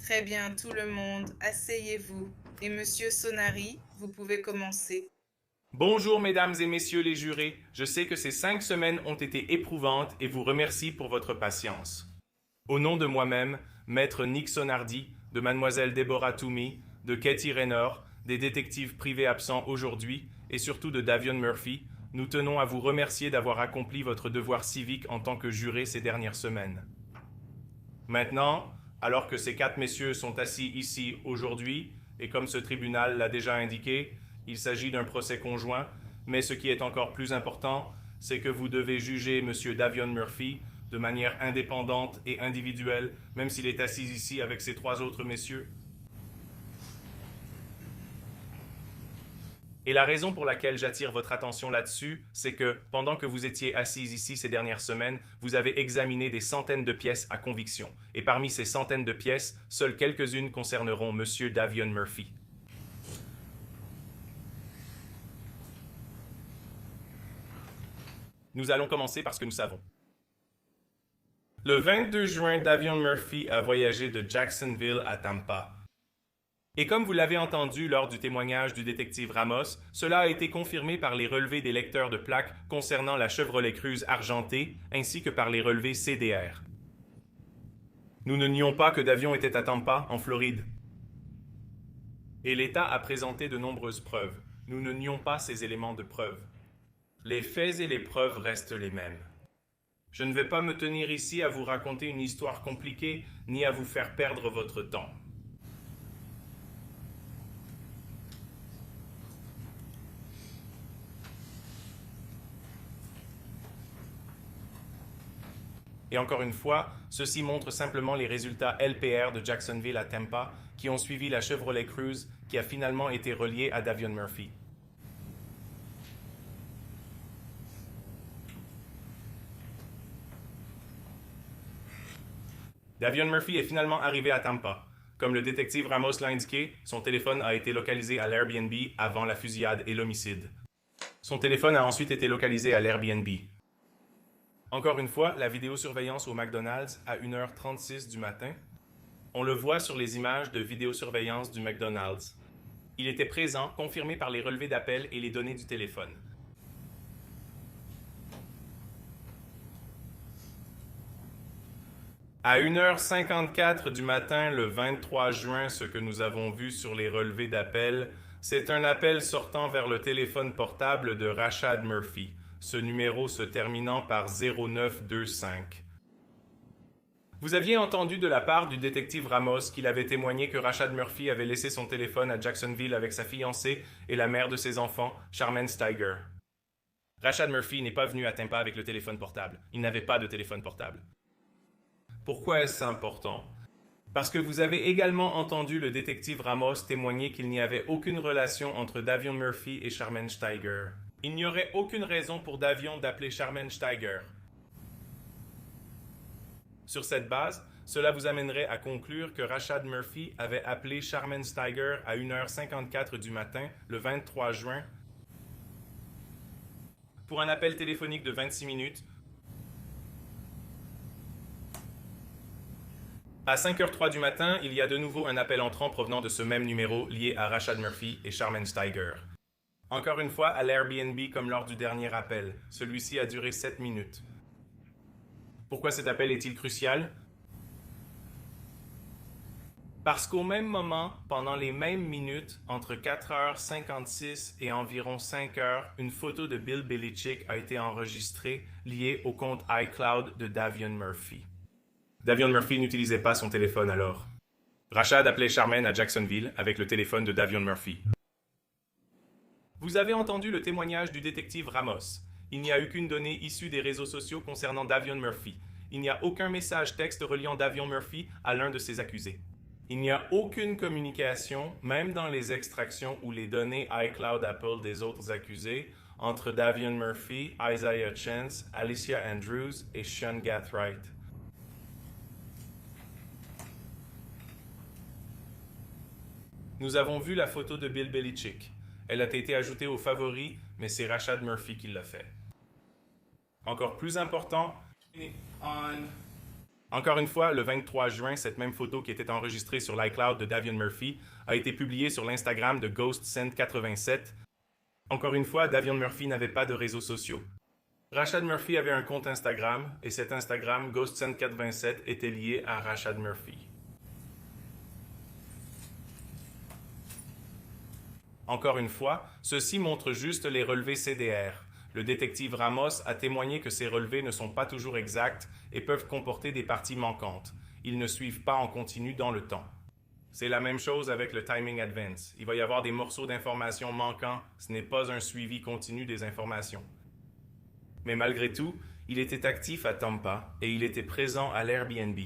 Très bien, tout le monde, asseyez-vous. Et Monsieur Sonari, vous pouvez commencer. Bonjour mesdames et messieurs les jurés, je sais que ces 5 semaines ont été éprouvantes et vous remercie pour votre patience. Au nom de moi-même, maître Nick Sonardi, de mademoiselle Deborah Toomey, de Katie Raynor, des détectives privés absents aujourd'hui et surtout de Davion Murphy, nous tenons à vous remercier d'avoir accompli votre devoir civique en tant que juré ces dernières semaines. Maintenant, alors que ces 4 messieurs sont assis ici aujourd'hui, et comme ce tribunal l'a déjà indiqué, il s'agit d'un procès conjoint, mais ce qui est encore plus important, c'est que vous devez juger M. Davion Murphy de manière indépendante et individuelle, même s'il est assis ici avec ces 3 autres messieurs. Et la raison pour laquelle j'attire votre attention là-dessus, c'est que pendant que vous étiez assis ici ces dernières semaines, vous avez examiné des centaines de pièces à conviction. Et parmi ces centaines de pièces, seules quelques-unes concerneront M. Davion Murphy. Nous allons commencer par ce que nous savons. Le 22 juin, Davion Murphy a voyagé de Jacksonville à Tampa. Et comme vous l'avez entendu lors du témoignage du détective Ramos, cela a été confirmé par les relevés des lecteurs de plaques concernant la Chevrolet Cruze argentée, ainsi que par les relevés CDR. Nous ne nions pas que Davion était à Tampa, en Floride. Et l'État a présenté de nombreuses preuves. Nous ne nions pas ces éléments de preuve. Les faits et les preuves restent les mêmes. Je ne vais pas me tenir ici à vous raconter une histoire compliquée, ni à vous faire perdre votre temps. Et encore une fois, ceci montre simplement les résultats LPR de Jacksonville à Tampa qui ont suivi la Chevrolet Cruze qui a finalement été reliée à Davion Murphy. Davion Murphy est finalement arrivé à Tampa. Comme le détective Ramos l'a indiqué, son téléphone a été localisé à l'Airbnb avant la fusillade et l'homicide. Son téléphone a ensuite été localisé à l'Airbnb. Encore une fois, la vidéosurveillance au McDonald's à 1h36 du matin. On le voit sur les images de vidéosurveillance du McDonald's. Il était présent, confirmé par les relevés d'appel et les données du téléphone. À 1h54 du matin, le 23 juin, ce que nous avons vu sur les relevés d'appel, c'est un appel sortant vers le téléphone portable de Rashad Murphy, ce numéro se terminant par 0925. Vous aviez entendu de la part du détective Ramos qu'il avait témoigné que Rashad Murphy avait laissé son téléphone à Jacksonville avec sa fiancée et la mère de ses enfants, Charmaine Steiger. Rashad Murphy n'est pas venu à Tampa avec le téléphone portable. Il n'avait pas de téléphone portable. Pourquoi est-ce important? Parce que vous avez également entendu le détective Ramos témoigner qu'il n'y avait aucune relation entre Davion Murphy et Charmaine Steiger. Il n'y aurait aucune raison pour Davion d'appeler Charmaine Steiger. Sur cette base, cela vous amènerait à conclure que Rashad Murphy avait appelé Charmaine Steiger à 1h54 du matin, le 23 juin, pour un appel téléphonique de 26 minutes. À 5h03 du matin, il y a de nouveau un appel entrant provenant de ce même numéro lié à Rashad Murphy et Charmaine Steiger. Encore une fois, à l'Airbnb comme lors du dernier appel. Celui-ci a duré 7 minutes. Pourquoi cet appel est-il crucial? Parce qu'au même moment, pendant les mêmes minutes, entre 4h56 et environ 5h, une photo de Bill Belichick a été enregistrée liée au compte iCloud de Davion Murphy. Davion Murphy n'utilisait pas son téléphone alors. Rashad appelait Charmaine à Jacksonville avec le téléphone de Davion Murphy. Vous avez entendu le témoignage du détective Ramos. Il n'y a eu qu'une donnée issue des réseaux sociaux concernant Davion Murphy. Il n'y a aucun message texte reliant Davion Murphy à l'un de ses accusés. Il n'y a aucune communication, même dans les extractions ou les données iCloud Apple des autres accusés, entre Davion Murphy, Isaiah Chance, Alicia Andrews et Sean Gathright. Nous avons vu la photo de Bill Belichick. Elle a été ajoutée aux favoris, mais c'est Rashad Murphy qui l'a fait. Encore plus important, Encore une fois, le 23 juin, cette même photo qui était enregistrée sur l'iCloud de Davion Murphy a été publiée sur l'Instagram de GhostSend87. Encore une fois, Davion Murphy n'avait pas de réseaux sociaux. Rashad Murphy avait un compte Instagram et cet Instagram, GhostSend87, était lié à Rashad Murphy. Encore une fois, ceci montre juste les relevés CDR. Le détective Ramos a témoigné que ces relevés ne sont pas toujours exacts et peuvent comporter des parties manquantes. Ils ne suivent pas en continu dans le temps. C'est la même chose avec le timing advance. Il va y avoir des morceaux d'informations manquants. Ce n'est pas un suivi continu des informations. Mais malgré tout, il était actif à Tampa et il était présent à l'Airbnb.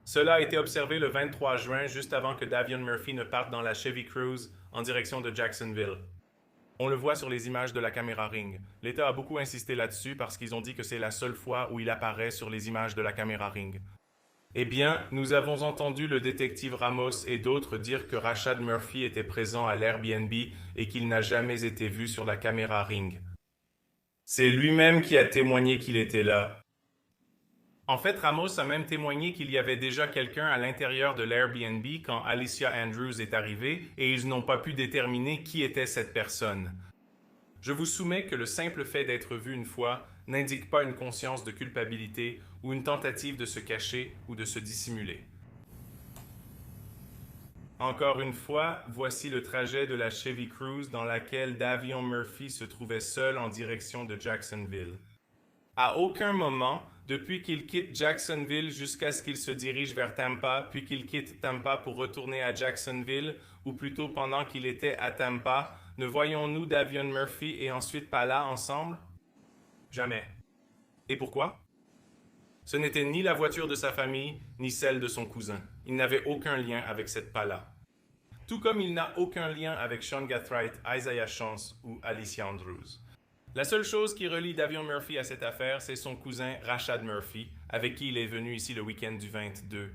Cela a été observé le 23 juin, juste avant que Davion Murphy ne parte dans la Chevy Cruze en direction de Jacksonville. On le voit sur les images de la caméra Ring. L'État a beaucoup insisté là-dessus parce qu'ils ont dit que c'est la seule fois où il apparaît sur les images de la caméra Ring. Eh bien, nous avons entendu le détective Ramos et d'autres dire que Rashad Murphy était présent à l'Airbnb et qu'il n'a jamais été vu sur la caméra Ring. C'est lui-même qui a témoigné qu'il était là. En fait, Ramos a même témoigné qu'il y avait déjà quelqu'un à l'intérieur de l'Airbnb quand Alicia Andrews est arrivée et ils n'ont pas pu déterminer qui était cette personne. Je vous soumets que le simple fait d'être vu une fois n'indique pas une conscience de culpabilité ou une tentative de se cacher ou de se dissimuler. Encore une fois, voici le trajet de la Chevy Cruze dans laquelle Davion Murphy se trouvait seul en direction de Jacksonville. À aucun moment, depuis qu'il quitte Jacksonville jusqu'à ce qu'il se dirige vers Tampa, puis qu'il quitte Tampa pour retourner à Jacksonville, ou plutôt pendant qu'il était à Tampa, ne voyons-nous Davion Murphy et ensuite Pala ensemble? Jamais. Et pourquoi? Ce n'était ni la voiture de sa famille, ni celle de son cousin. Il n'avait aucun lien avec cette Pala. Tout comme il n'a aucun lien avec Sean Gathright, Isaiah Chance ou Alicia Andrews. La seule chose qui relie Davion Murphy à cette affaire, c'est son cousin Rashad Murphy, avec qui il est venu ici le week-end du 22.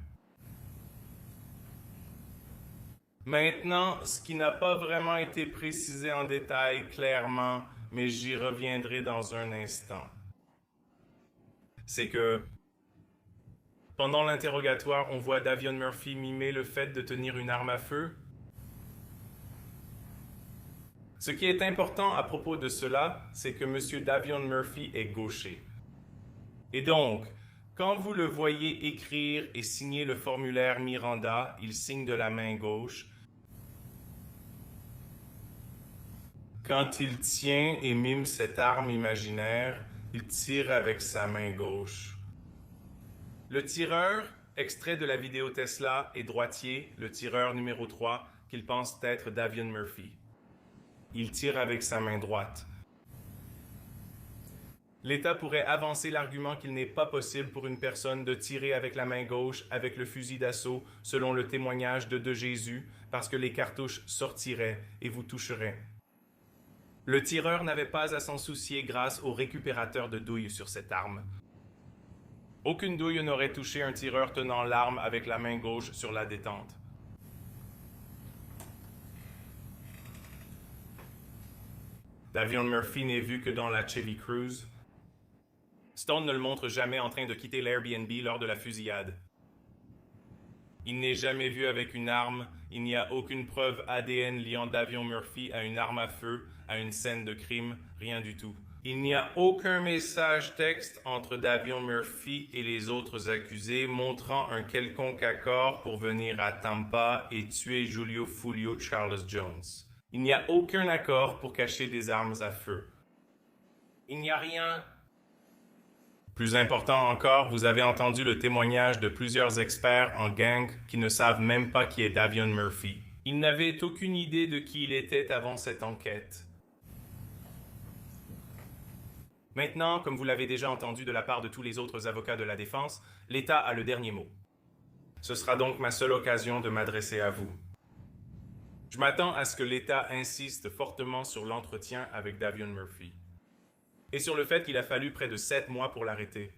Maintenant, ce qui n'a pas vraiment été précisé en détail clairement, mais j'y reviendrai dans un instant, c'est que pendant l'interrogatoire, on voit Davion Murphy mimer le fait de tenir une arme à feu. Ce qui est important à propos de cela, c'est que M. Davion Murphy est gaucher. Et donc, quand vous le voyez écrire et signer le formulaire Miranda, il signe de la main gauche. Quand il tient et mime cette arme imaginaire, il tire avec sa main gauche. Le tireur, extrait de la vidéo Tesla, est droitier, le tireur numéro 3, qu'il pense être Davion Murphy. Il tire avec sa main droite. L'État pourrait avancer l'argument qu'il n'est pas possible pour une personne de tirer avec la main gauche avec le fusil d'assaut, selon le témoignage de Jésus, parce que les cartouches sortiraient et vous toucheraient. Le tireur n'avait pas à s'en soucier grâce au récupérateur de douille sur cette arme. Aucune douille n'aurait touché un tireur tenant l'arme avec la main gauche sur la détente. Davion Murphy n'est vu que dans la Chevy Cruze. Stone ne le montre jamais en train de quitter l'Airbnb lors de la fusillade. Il n'est jamais vu avec une arme, il n'y a aucune preuve ADN liant Davion Murphy à une arme à feu, à une scène de crime, rien du tout. Il n'y a aucun message texte entre Davion Murphy et les autres accusés montrant un quelconque accord pour venir à Tampa et tuer Julio Fulio Charles Jones. Il n'y a aucun accord pour cacher des armes à feu. Il n'y a rien. Plus important encore, vous avez entendu le témoignage de plusieurs experts en gang qui ne savent même pas qui est Davion Murphy. Ils n'avaient aucune idée de qui il était avant cette enquête. Maintenant, comme vous l'avez déjà entendu de la part de tous les autres avocats de la défense, l'État a le dernier mot. Ce sera donc ma seule occasion de m'adresser à vous. Je m'attends à ce que l'État insiste fortement sur l'entretien avec Davion Murphy et sur le fait qu'il a fallu près de 7 mois pour l'arrêter.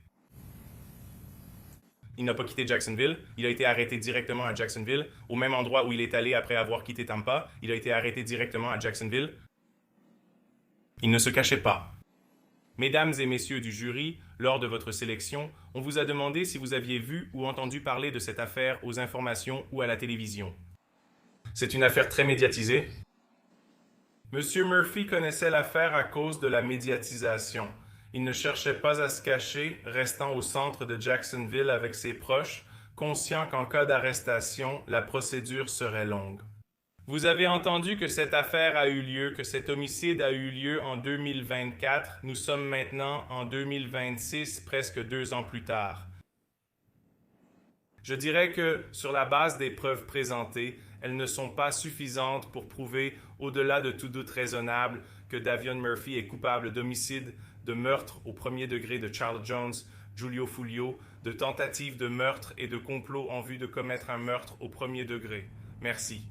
Il n'a pas quitté Jacksonville, il a été arrêté directement à Jacksonville, au même endroit où il est allé après avoir quitté Tampa, il a été arrêté directement à Jacksonville. Il ne se cachait pas. Mesdames et messieurs du jury, Lors de votre sélection, on vous a demandé si vous aviez vu ou entendu parler de cette affaire aux informations ou à la télévision. C'est une affaire très médiatisée. Monsieur Murphy connaissait l'affaire à cause de la médiatisation. Il ne cherchait pas à se cacher, restant au centre de Jacksonville avec ses proches, conscient qu'en cas d'arrestation, la procédure serait longue. Vous avez entendu que cette affaire a eu lieu, que cet homicide a eu lieu en 2024. Nous sommes maintenant en 2026, presque 2 ans plus tard. Je dirais que, sur la base des preuves présentées, elles ne sont pas suffisantes pour prouver, au-delà de tout doute raisonnable, que Davion Murphy est coupable d'homicide, de meurtre au premier degré de Charles Jones, Giulio Fulio, de tentative de meurtre et de complot en vue de commettre un meurtre au premier degré. Merci.